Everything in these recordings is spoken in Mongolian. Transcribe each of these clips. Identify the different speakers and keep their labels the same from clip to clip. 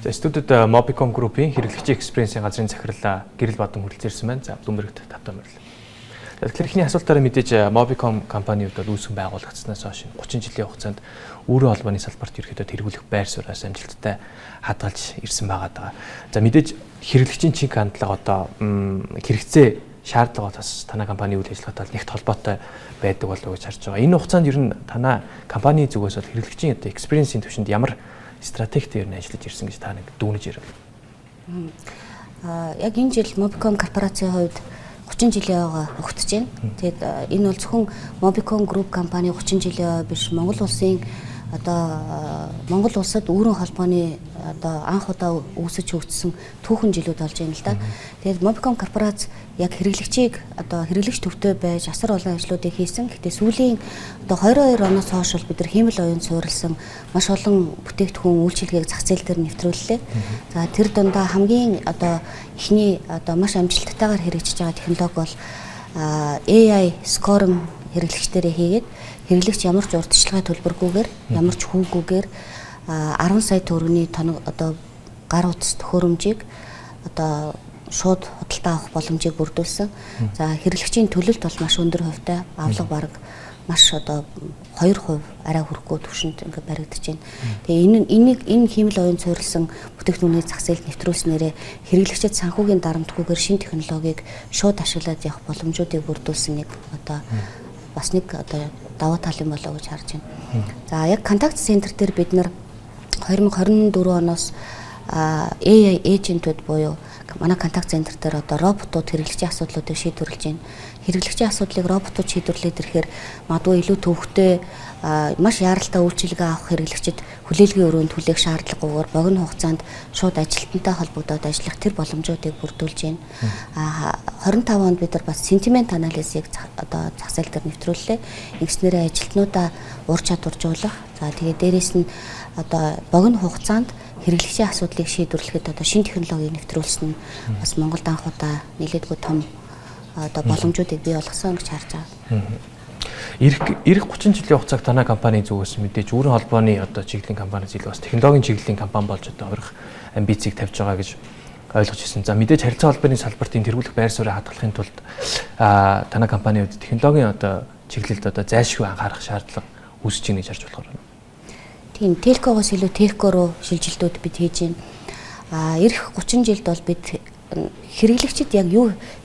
Speaker 1: За студид Mobicom Group-ийн хэрэглэгчийн experience-ийн газрын захирал Гэрэл Бадан хүрэлцэн ирсэн байна. За Дүмбэрэгт тавтаа морил. За тэгэхээр ихний асуултаараа мэдээж Mobicom компанийн хувьд бол үүсгэн байгуулагдсанаас хойш 30 жилийн хугацаанд өөрөө холбооны салбарт ерөөхдөө тэргүүлэх байр сууриас амжилттай хадгалж ирсэн байгаа даа. За мэдээж хэрэглэгчийн чиг хандлага одоо хэрэгцээ шаардлага бас танай компани үйл ажиллагаатай нэгт холбоотой байдаг болов уу гэж харж байгаа. Энэ хугацаанд ер нь танай компани зүгээс бол хэрэглэгчийн одоо experience-ийн түвшинд ямар стратегтэй ер нь ажиллаж ирсэн гэж та нэг дүүнэж ирв.
Speaker 2: Яг энэ жил Mobicom корпорацийн хувьд 30 жилийн ойгоо өгтөж байна. Тэгээд энэ бол зөвхөн Mobicom Group компани 30 жилийн ой биш, Монгол улсын одоо Монгол улсад өөрийн холбооны одоо анх удаа үүсэж хөгжсөн түүхэн жилүүд болж байна л да. Тэгээд Mobicom корпорац яг хэрэглэгчийг одоо хэрэглэгч төвтэй байж асар олон ажлуудыг хийсэн. Гэхдээ сүүлийн одоо 22 оноос хойш бид нар хиймэл оюун суурилсан маш олон бүтээгдэхүүн үйлчилгээг зах зээл дээр нэвтрүүллээ. За тэр дундаа хамгийн одоо эхний одоо маш амжилттайгаар хэрэгжиж байгаа технологи бол AI scoring хэрэглэгчдэрээ хийгээд хэрэглэгч ямар ч урдчилгааны төлбөргүйгээр ямар ч хүүгүйгээр 10 сая төгрөгийн одоо гар утас төхөөрөмжийг одоо шууд худалдаа авах боломжийг бүрдүүлсэн. За хэрэглэгчийн төлөлт бол маш өндөр хувьтай, авлага бараг маш одоо 2% арай хүрэхгүй түвшинд ингээд баригдаж байна. Тэгээ энэ хиймэл оюун суурилсан бүтээгдэхүүний зах зээлд нэвтрүүлснээрээ хэрэглэгчид санхүүгийн дарамтгүйгээр шинэ технологиг шууд ашиглаад явах боломжуудыг бүрдүүлсэн нэг одоо бас нэг одоо давуу тал юм болоо гэж харж байна. За яг контакт центр дээр бид нар 2024 оноос AI эйжентүүд буюу манай контакт центр дээр одоо роботууд хэрэглэгчийн асуудлуудыг шийдвэрлэж байна. Хэрэглэгчийн асуудлыг роботууд шийдвэрлээд ирэхээр магадгүй илүү төвөгтэй маш яаралтай үйлчилгээ авах хэрэглэгчид хүлээлгийн өрөөнд хүлээх шаардлагагүйгээр богино хугацаанд шууд ажилтнтай холбогдоод ажиллах тэр боломжуудыг бүрдүүлж байна. 25 онд бид нар бас sentiment analysis-ийг одоо зах зээл дээр нэвтрүүллээ. Ингэснээрээ ажилтнуудаа ур чадваржуулах. За тэгээд дээрэс нь одоо богино хугацаанд хэрэглэгчийн асуудлыг шийдвэрлэхэд одоо шинэ технологиг нэвтрүүлсэн нь бас Монголд анх удаа нэлээдгүй том одоо боломжуудыг бий болгосон гэж харж байгаа.
Speaker 1: Ирэх 30 жилийн хугацааг танай компани зүгээс мэдээж өөрийн холбооны одоо чиглэлийн компаниас илүү бас технологийн чиглэлийн компани болж одоо орох амбицийг тавьж байгаа гэж ойлгож ирсэн. За мэдээж харилцаа холбооны салбарт тэргүүлэх байр суурийг хадгалахын тулд танай компанийн хувьд технологийн одоо чиглэлд одоо зайлшгүй анхаарах шаардлага үүсэж байна гэж харж болохоор байна.
Speaker 2: Тийм, телкогоос илүү техко руу шилжилтүүд бид хийж байна. Ирэх 30 жилд бол бид хэрэглэгчид яг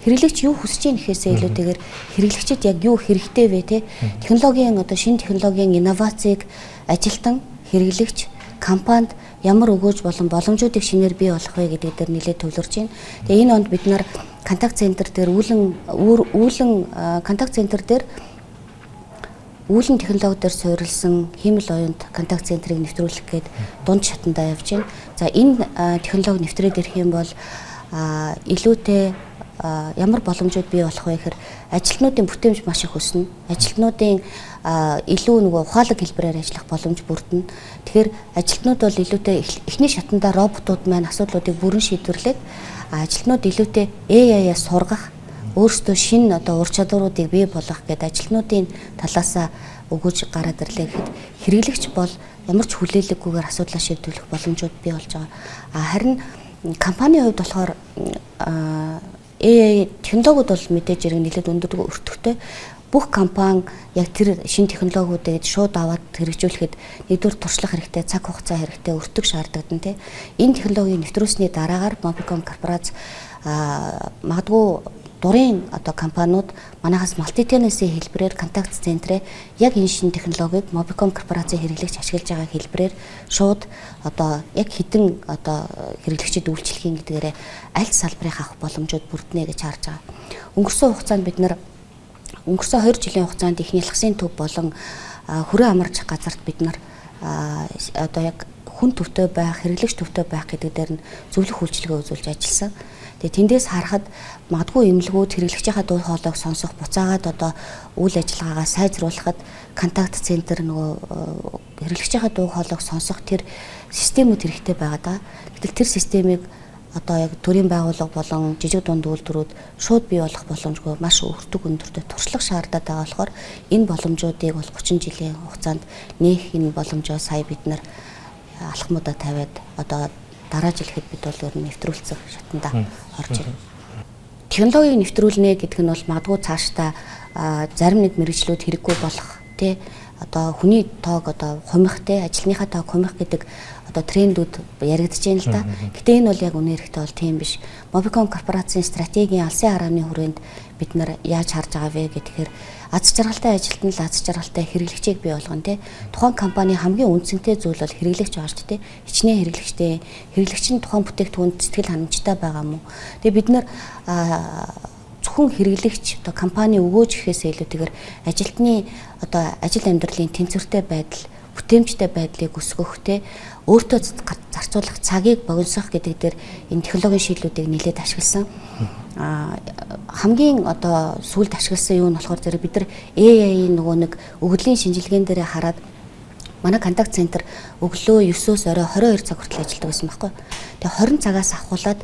Speaker 2: хэрэглэгч юу хүсэж байна гэхээсээ илүүтэйгээр хэрэглэгчид яг юу хэрэгтэй вэ те технологийн одоо шинэ технологийн инновацийг ажилтан хэрэглэгч компанид ямар өгөөж болон боломжуудыг шинээр бий болгох вэ гэдэг дээр нэлээд төвлөрж байна. Тэгээ энэ онд бид нар контакт центр дээр контакт центр дээр үүлэн технологи дээр суурилсан хиймэл оюунд контакт центрийг нэвтрүүлэх гээд дунд шатандаа явж байна. За энэ технологи нэвтрээд ирэх юм бол илүүтэй ямар боломжууд бий болох вэ гэхээр ажилтнуудын бүтээмж маш их өснө. Ажилтнуудын илүү нөгөө ухаалаг хэлбэрээр ажиллах боломж бүрдэнэ. Тэгэхээр ажилтнууд бол илүүтэй эхний шатандаа роботууд маань асуудлуудыг бүрэн шийдвэрлээд ажилтнууд илүүтэй AI-аас сургах өөрсдөө шинэ одоо ур чадваруудыг бий болгох гэдэг ажилтнуудын талаасаа өгөөж гараад ирлээ гэхэд хэрэглэгч бол ямар ч хүлээлгэгүйгээр асуудлаа шийдвэрлэх боломжууд бий болж байгаа. Харин компанийн хувьд болохоор AI технологиуд бол мэдээж хэрэг нэлээд өндөр өртөгтэй. Бүх компани яг тэр шинэ технологиудыг шууд аваад хэрэгжүүлэхэд нэгдүгээр туршлах хэрэгтэй, цаг хугацаа хэрэгтэй, өртөг шаардлагатай тийм. Энэ технологиг нэвтрүүлсний дараагаар Mobicom корпорац магадгүй дурын одоо компаниуд манайхаас multi-tenancy хэлбэрээр контакт центрээ яг энэ шинэ технологиг Mobicom корпорацийн хэрэглэгч ашиглаж байгаа хэлбэрээр шууд одоо яг хэдэн одоо хэрэглэгчид үйлчлэхийн гэдгээрээ аль салбарыг авах боломжууд бүрднэ гэж харж байгаа. Өнгөрсөн хугацаанд бид нар өнгөрсөн 2 жилийн хугацаанд их нялхсын төв болон хүрээ амарч газарт бид нар одоо яг хүн төвтэй байх, хэрэглэгч төвтэй байх гэдэг дээр нь зөвлөх үйлчилгээ үзүүлж ажилласан. Тэгээ тэндээс харахад магадгүй эмнэлгүүд хэрэглэгчийнхаа дуу хоолойг сонсох, буцаагаад одоо үйл ажиллагаагаа сайжруулахад контакт центр нөгөө хэрэглэгчийнхаа дуу хоолойг сонсох тэр системүүд хэрэгтэй байгаа даа. Гэтэл тэр системийг одоо яг төрийн байгууллага болон жижиг дунд үйлдвэрүүд шууд бий болох боломжгүй маш өртөг өндөртэй туршлага шаардаад байгаа болохоор энэ боломжуудыг бол 30 жилийн хугацаанд нээх энэ боломжоо сая бид нар алхмуудаа тавиад одоо дараа жил хэд бид бол ер нь нэвтрүүлсэн шатанда орж ирнэ. Технологиг нэвтрүүлнэ гэдэг нь бол магадгүй цаашдаа зарим нэг мэргэжлүүд хэрэггүй болох тий одоо хүний тоог одоо хумих тий ажлынхаа тоог хумих гэдэг одоо трендүүд яригдж байна л да. Гэтэ энэ бол яг үнэ хэрэгтээ бол тийм биш. Mobicom корпорацийн стратегийн алсын харааны хүрээнд бид нар яаж харж байгаа вэ гэхээр аз жаргалтай ажилтан л аз жаргалтай хэрэглэгчийг бий болгоно тий. Тухайн компани хамгийн үндсэнтэй зүйл бол хэрэглэгч байгаа шүү дээ. Хичнээн хэрэглэгчтэй. Хэрэглэгч нь тухайн бүтээгдэхүүнд сэтгэл ханамжтай байгаа мó. Тэгээ бид нар зөвхөн хэрэглэгч одоо компани өгөөж гэхээс илүүтэйгээр ажилтны одоо ажил амьдралын тэнцвэртэй байдал, бүтээмжтэй байдлыг өсгөхтэй өөртөө зарцуулах цагийг богиносох гэдэг дээр энэ технологийн шийдлүүдийг нэлээд ашигласан. Хамгийн одоо сүүлд ашигласан юу нь болохоор зэрэг бид нар AI-ийн нөгөө нэг өгөгдлийн шинжилгээнд дээр хараад манай контакт центр өглөө 9-өөс орой 22 цаг хүртэл ажилладаг байсан байхгүй. Тэгээ 20 цагаас ахуулаад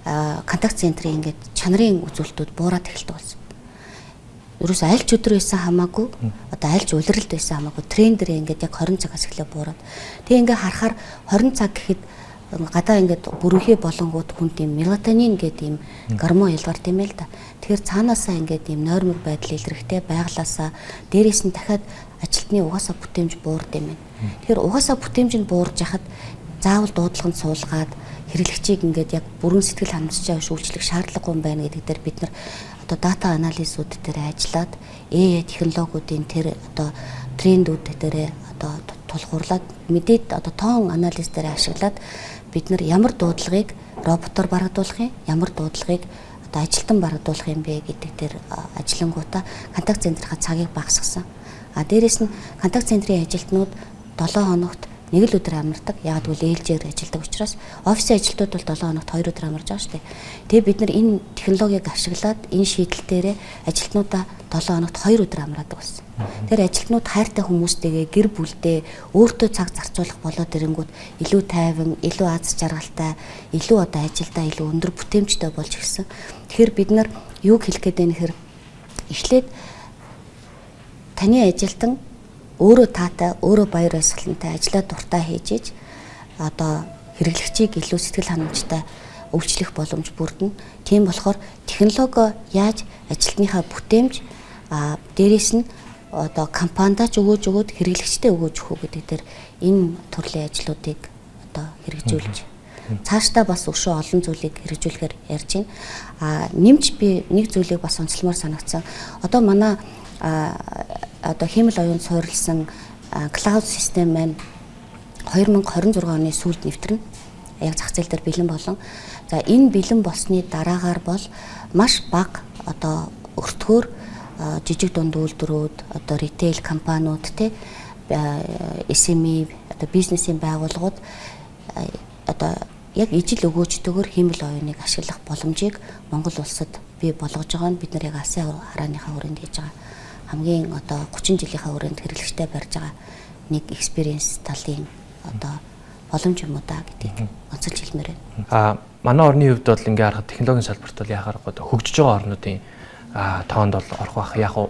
Speaker 2: контакт центрийн ингээд чанарын үзүүлэлтүүд буураад эхэлдэг болсон. Ерөөс аль ч өдөр байсан хамаагүй одоо аль ч улиралд байсан хамаагүй трендэр ингээд яг 20 цагаас эхлээ буураад. Тэгээ ингээд харахаар 20 цаг гэхэд гадаа ингээд бүрэнхий болонгууд хүнд юм мелатонин гэдэг юм гормон ялгарт юм л да. Тэгэхээр цаанаасаа ингээд юм нойрмог байдал илэрхтэй байглаасаа дээрээс нь дахиад ажилтны угаасаа бүтээмж буурд юм байна. Тэгэхээр угаасаа бүтээмж нь буурж яхад заавал дуудлаганд суулгаад хэрэглэгчийг ингээд яг бүрэн сэтгэл ханамжтай шүүлжлэх шаардлагагүй юм байна гэдэг дээр бид нар одоо дата анализууд дээр ажиллаад AI технологиудын тэр одоо трендүүд дээр одоо тулгуурлаад мэдээд одоо тоон анализ дээр ашиглаад бид нар ямар дуудлагыг роботоор барагдуулах юм, ямар дуудлагыг одоо ажилтан барагдуулах юм бэ гэдэг дээр ажиллангуудаа контакт центрийнхаа цагийг багасгасан. Дээрээс нь контакт центрийн ажилтнууд 7 хоногт нэг л өдөр амардаг. Яг л ээлжээр ажилладаг учраас офисын ажилтнууд бол 7 хоногт 2 өдөр амарж байгаа шүү дээ. Тэгээ бид нар энэ технологиг ашиглаад энэ шийдэл дээрээ ажилтнуудаа 7 хоногт 2 өдөр амраадаг болсон. Тэр ажилтнууд хайртай хүмүүстэйгээ гэр бүлдээ өөртөө цаг зарцуулах болоод ирэнгүүт илүү тайван, илүү аз жаргалтай, илүү одоо ажилдаа илүү өндөр бүтээмжтэй болж ирсэн. Тэгэхээр бид нар юу хэлэх гээд байна гэхээр эхлээд таны ажилтан өөрөө таатай, өөрөө баяр баясгалантай ажиллаа дуртай хийж одоо хэрэглэгчийг илүү сэтгэл ханамжтай өвчлөх боломж бүрдэнэ. Тийм болохоор технологи яаж ажилтныхаа бүтээмж дээрээс нь одоо компанидаа ч өгөөд хэрэглэгчтэй өгөөж өгөх гэдэг дээр энэ төрлийн ажлуудыг одоо хэрэгжүүлж цаашдаа бас өшөө олон зүйлийг хэрэгжүүлэхээр ярьж байна. Нэмж би нэг зүйлийг бас онцлмоор санагдсан. Одоо манай одоо хиймэл оюунд суурилсан клауд систем маань 2026 оны сүүлд нэвтрэнэ. Яг зах зээл дээр бэлэн болон. За энэ бэлэн болсны дараагаар бол маш бага одоо өртгөөр жижиг дунд үйлдвэрүүд, одоо ритейл компаниуд те SME одоо бизнесийн байгууллагууд одоо яг ижил өгөөжтэйгээр хиймэл оюуныг ашиглах боломжийг Монгол улсад бий болгож байгаа нь бид нар яг алсын харааныхаа хүрээнд хийж байгаа хамгийн одоо 30 жилийнхаа хүрээнд хэрэглэгчтэй барьж байгаа нэг experience талын одоо боломж юм уу да гэдгийг онцолж хэлмээр байна.
Speaker 1: Манай орны хувьд бол ингээ харахад технологийн салбарт бол яхаар хөгжиж байгаа орнуудын тоонд бол орох бах. Яг уу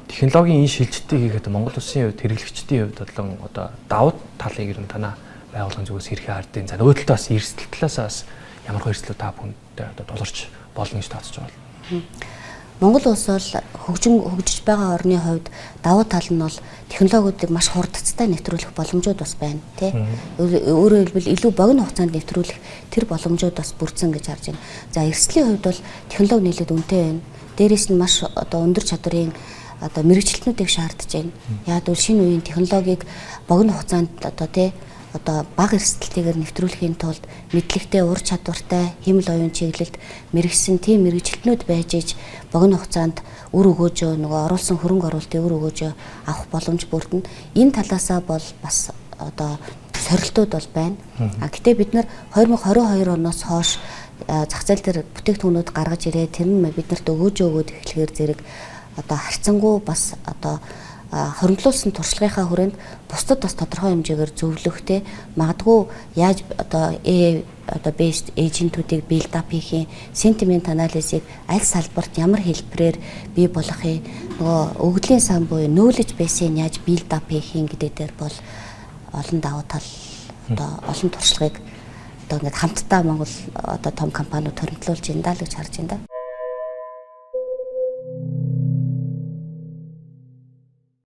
Speaker 1: технологийн энэ шилжилтийг хийхэд Монгол улсын хувьд хэрэглэгчдийн хувьд бодлон одоо давуу талыг ер нь танаа байгууллагын зүгээс хэрхэн хардیں۔ За нөгөө талаас эрсдэл талаасаа бас ямар эрсдлүүд та бүхэндээ одоо тулгарч болно гэж тооцож байгаа бол.
Speaker 2: Монгол улс бол хөгжиж байгаа орны хувьд давуу тал нь бол технологиудыг маш хурдцтай нэвтрүүлэх боломжууд бас байна тий. Өөрөөр хэлбэл илүү богино хугацаанд нэвтрүүлэх тэр боломжууд бас бүрдсэн гэж харж байна. За эрсдлийн хувьд бол технологи нэлээд үнэтэй байна. Дээрээс нь маш одоо өндөр чадварын одоо мэрэгчлэтнүүдийг шаардж байна. Яг бол шинэ үеийн технологиг богино хугацаанд одоо тий одоо бага эрсдэлтэйгээр нэвтрүүлэхийн тулд мэдлэгтэй, ур чадвартай, хиймэл оюун чиглэлд мэрэгсэн тийм мэрэгчлэтнүүд байж иж богино хугацаанд үр өгөөжөө нөгөө оруулсан хөрөнгө оруулалтын үр өгөөжөө авах боломж бүрдэнэ. Энэ талаасаа бол бас одоо сорилтууд бол байна. Гэтээ бид нар 2022 оноос хойш зах зээл дээр бүтээгдэхүүнүүд гаргаж ирээ тэр нь биднэрт өгөөд эхлэхээр зэрэг одоо харьцангуй бас одоо хоригдлуулсан туршлагынхаа хүрээнд бусдад бас тодорхой хэмжээгээр зөвлөхтэй магадгүй яаж одоо одоо based эйжентүүдийг build up хийх, sentiment анализыг аль салбарт ямар хэлбэрээр бий болгохыг нөгөө өгөгдлийн сан буюу knowledge base-ийг яаж build up хийх гэдэг дээр бол олон давуу тал одоо олон туршлагыг одоо ингээд хамтдаа Монгол одоо том компаниуд хоригдлуулж байна даа л гэж харж байна да.